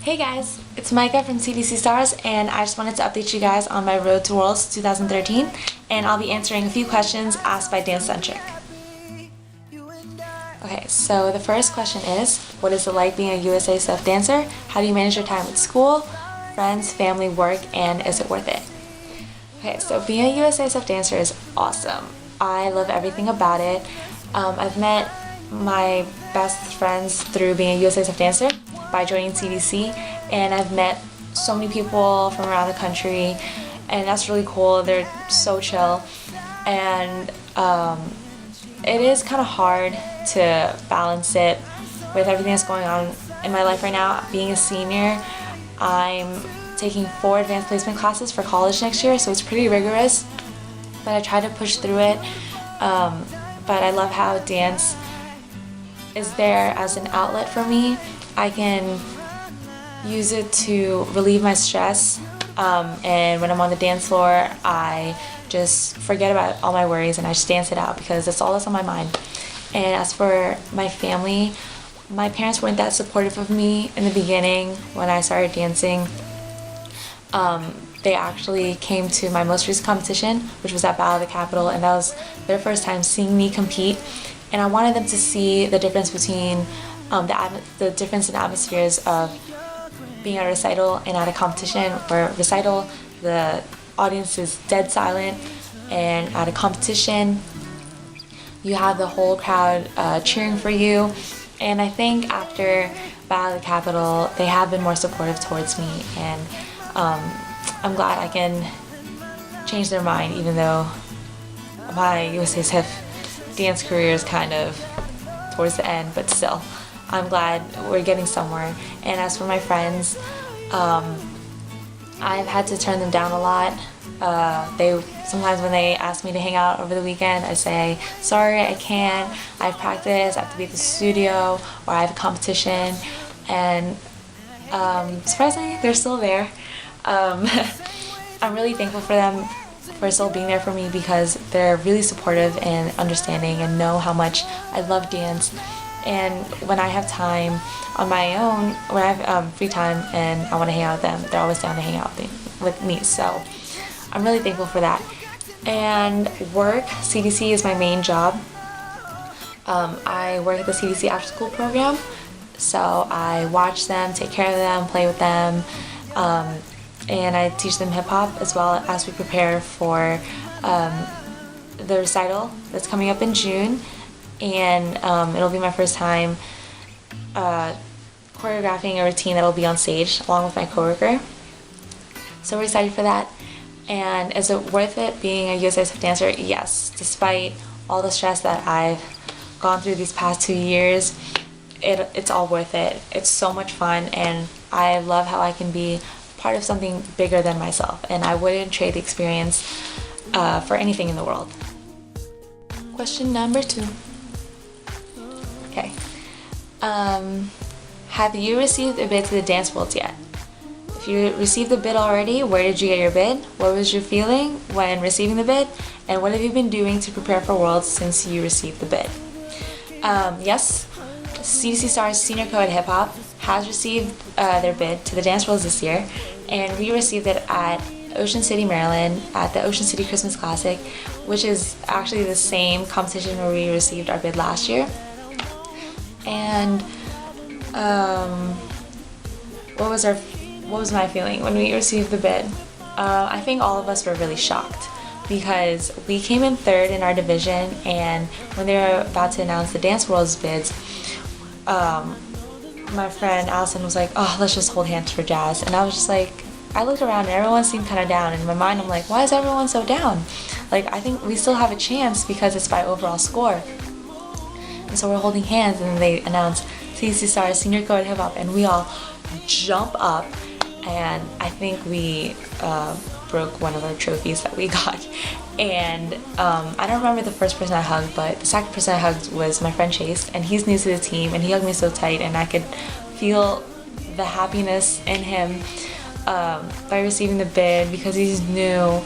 Hey guys, it's Micah from CDC Stars, and I just wanted to update you guys on my Road to Worlds 2013, and I'll be answering a few questions asked by DANCEcentric. Okay, so the first question is, what is it like being a USA Stuff dancer? How do you manage your time with school, friends, family, work, and is it worth it? Okay, so being a USA Stuff dancer is awesome. I love everything about it. I've met my best friends through being a USA Stuff dancer by joining CDC, and I've met so many people from around the country, and that's really cool. They're so chill, and it is kind of hard to balance it with everything that's going on in my life right now. Being a senior, I'm taking 4 advanced placement classes for college next year, so it's pretty rigorous, but I try to push through it. But I love how dance is there as an outlet for me. I can use it to relieve my stress, and when I'm on the dance floor, I just forget about all my worries and I just dance it out because that's all that's on my mind. And as for my family, my parents weren't that supportive of me in the beginning when I started dancing. They actually came to my most recent competition, which was at Battle of the Capitol, and that was their first time seeing me compete. And I wanted them to see the difference between the difference in atmospheres of being at a recital and at a competition. Where recital, the audience is dead silent, and at a competition, you have the whole crowd cheering for you. And I think after Battle of the Capitol, they have been more supportive towards me, and I'm glad I can change their mind, even though my USASF dance career is kind of towards the end, but still, I'm glad we're getting somewhere. And as for my friends, I've had to turn them down a lot. Sometimes when they ask me to hang out over the weekend, I say, sorry, I can't. I have practice, I have to be at the studio, or I have a competition. And surprisingly, they're still there. I'm really thankful for them for still being there for me because they're really supportive and understanding and know how much I love dance. And when I have time on my own, when I have free time and I want to hang out with them, they're always down to hang out with me. So I'm really thankful for that. And work, CDC is my main job. I work at the CDC after school program. So I watch them, take care of them, play with them, and I teach them hip hop as well as we prepare for the recital that's coming up in June. And it'll be my first time choreographing a routine that'll be on stage along with my coworker. So we're excited for that. And is it worth it being a USASF dancer? Yes. Despite all the stress that I've gone through these past 2 years, it's all worth it. It's so much fun, and I love how I can be part of something bigger than myself, and I wouldn't trade the experience for anything in the world. Question number 2. Okay. Have you received a bid to the Dance Worlds yet? If you received the bid already, where did you get your bid? What was your feeling when receiving the bid? And what have you been doing to prepare for Worlds since you received the bid? Yes, CDC Stars Senior Co-Ed Hip Hop has received their bid to the Dance Worlds this year, and we received it at Ocean City, Maryland, at the Ocean City Christmas Classic, which is actually the same competition where we received our bid last year. And what was my feeling when we received the bid? I think all of us were really shocked because we came in 3rd in our division, and when they were about to announce the Dance Worlds bids, my friend Allison was like, oh, let's just hold hands for Jazz. And I was just like, I looked around and everyone seemed kind of down. And in my mind, I'm like, why is everyone so down? Like, I think we still have a chance because it's by overall score. And so we're holding hands, and then they announced CDC Stars Senior Co-Ed Hip Hop, and we all jump up, and I think we broke one of our trophies that we got. And I don't remember the first person I hugged, but the second person I hugged was my friend Chase, and he's new to the team, and he hugged me so tight, and I could feel the happiness in him by receiving the bid because he's new.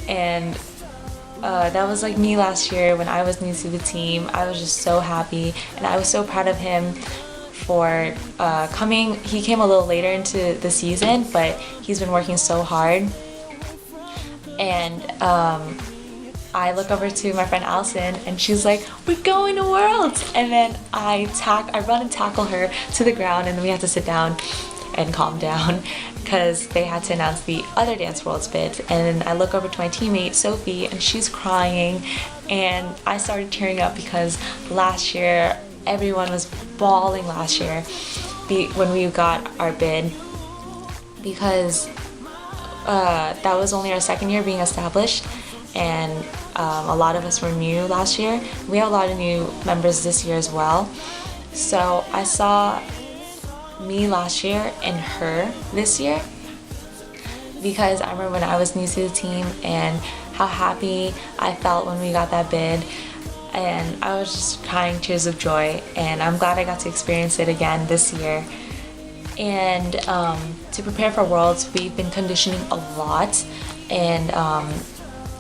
And that was like me last year when I was new to the team. I was just so happy, and I was so proud of him for coming. He came a little later into the season, but he's been working so hard. And I look over to my friend Allison, and she's like, "We're going to Worlds!" And then I run and tackle her to the ground, and then we have to sit down and calm down because they had to announce the other Dance Worlds bids. And then I look over to my teammate Sophie, and she's crying, and I started tearing up because last year everyone was bawling last year when we got our bid, because that was only our second year being established, and a lot of us were new last year. We have a lot of new members this year as well. So I saw me last year and her this year, because I remember when I was new to the team and how happy I felt when we got that bid, and I was just crying tears of joy, and I'm glad I got to experience it again this year. And to prepare for Worlds, we've been conditioning a lot, and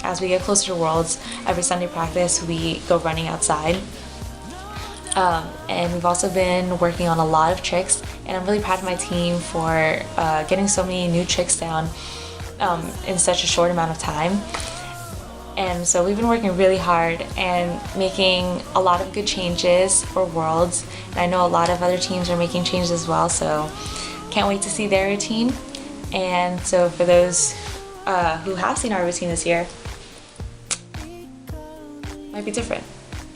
as we get closer to Worlds, every Sunday practice we go running outside. And we've also been working on a lot of tricks, and I'm really proud of my team for getting so many new tricks down in such a short amount of time. And so we've been working really hard and making a lot of good changes for Worlds. And I know a lot of other teams are making changes as well, so can't wait to see their routine. And so for those who have seen our routine this year, might be different.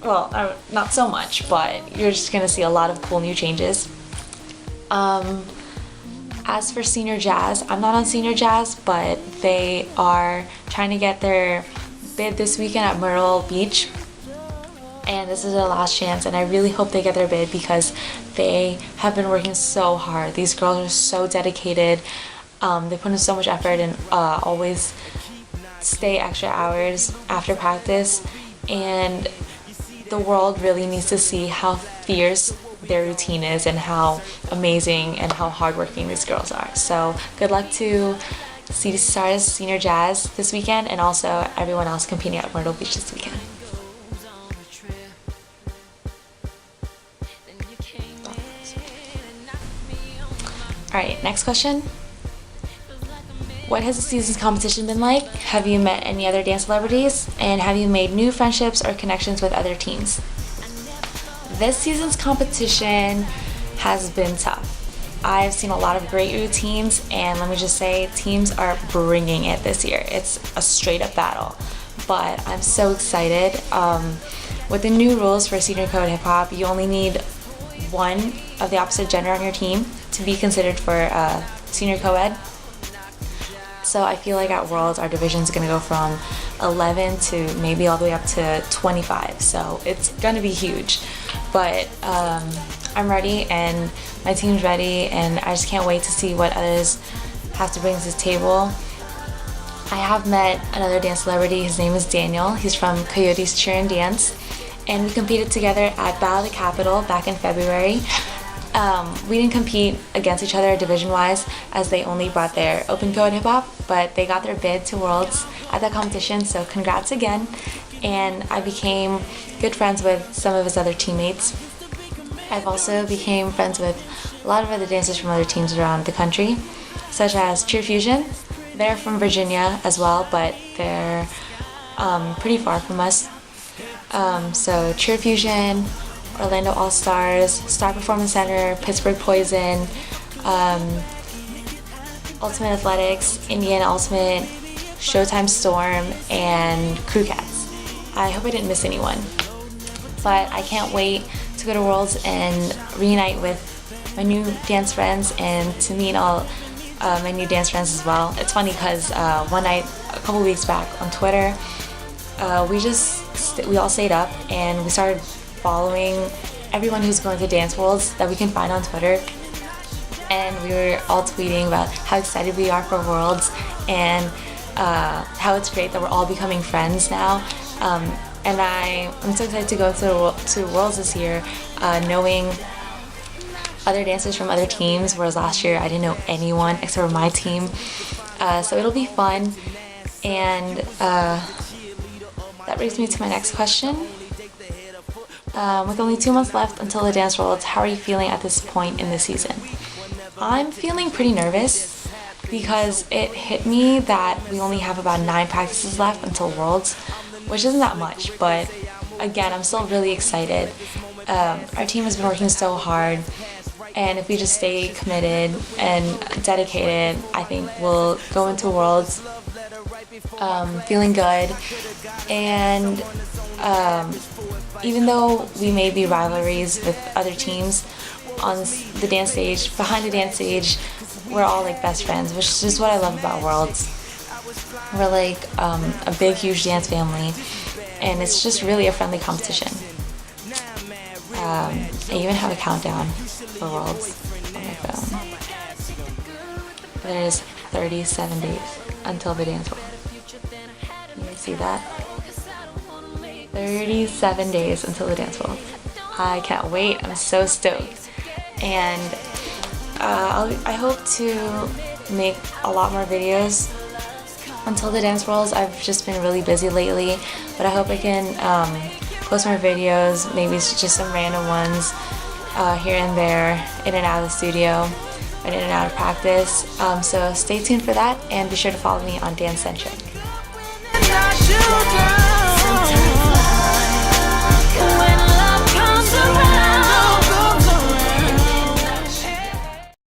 Well, not so much, but you're just gonna see a lot of cool new changes. As for Senior Jazz, I'm not on Senior Jazz, but they are trying to get their bid this weekend at Myrtle Beach, and this is their last chance, and I really hope they get their bid because they have been working so hard. These girls are so dedicated. They put in so much effort and always stay extra hours after practice, and the world really needs to see how fierce their routine is and how amazing and how hardworking these girls are. So good luck to Sea Stars Senior Jazz this weekend, and also everyone else competing at Myrtle Beach this weekend. Alright, next question. What has the season's competition been like? Have you met any other dance celebrities? And have you made new friendships or connections with other teams? This season's competition has been tough. I've seen a lot of great routines, and let me just say, teams are bringing it this year. It's a straight up battle, but I'm so excited. With the new rules for senior co-ed hip hop, you only need one of the opposite gender on your team to be considered for senior co-ed. So I feel like at Worlds, our division is going to go from 11 to maybe all the way up to 25. So it's going to be huge. But I'm ready, and my team's ready, and I just can't wait to see what others have to bring to the table. I have met another dance celebrity. His name is Daniel. He's from Coyotes Cheer and Dance, and we competed together at Battle of the Capitol back in February. We didn't compete against each other division-wise, as they only brought their open co-ed hip-hop, but they got their bid to Worlds at that competition, so congrats again. And I became good friends with some of his other teammates. I've also became friends with a lot of other dancers from other teams around the country, such as Cheer Fusion. They're from Virginia as well, but they're pretty far from us. So Cheer Fusion, Orlando All-Stars, Star Performance Center, Pittsburgh Poison, Ultimate Athletics, Indiana Ultimate, Showtime Storm, and Crew Cats. I hope I didn't miss anyone. But I can't wait to go to Worlds and reunite with my new dance friends and to meet all my new dance friends as well. It's funny because one night, a couple weeks back on Twitter, we all stayed up and we started following everyone who's going to Dance Worlds that we can find on Twitter. And we were all tweeting about how excited we are for Worlds and how it's great that we're all becoming friends now. And I'm so excited to go to Worlds this year, knowing other dancers from other teams, whereas last year I didn't know anyone except for my team. So it'll be fun. And that brings me to my next question. With only 2 months left until the Dance Worlds, how are you feeling at this point in the season? I'm feeling pretty nervous because it hit me that we only have about 9 practices left until Worlds, which isn't that much, but again, I'm still really excited. Our team has been working so hard, and if we just stay committed and dedicated, I think we'll go into Worlds feeling good. And even though we may be rivalries with other teams on the dance stage, behind the dance stage, we're all like best friends, which is just what I love about Worlds. We're like a big, huge dance family, and it's just really a friendly competition. I even have a countdown for Worlds on my phone. There's 37 days until the Dance World. Can you see that? 37 days until the Dance World. I can't wait. I'm so stoked. And I hope to make a lot more videos until the Dance Worlds. I've just been really busy lately, but I hope I can post more videos, maybe it's just some random ones here and there, in and out of the studio, and in and out of practice. So stay tuned for that, and be sure to follow me on DANCEcentric.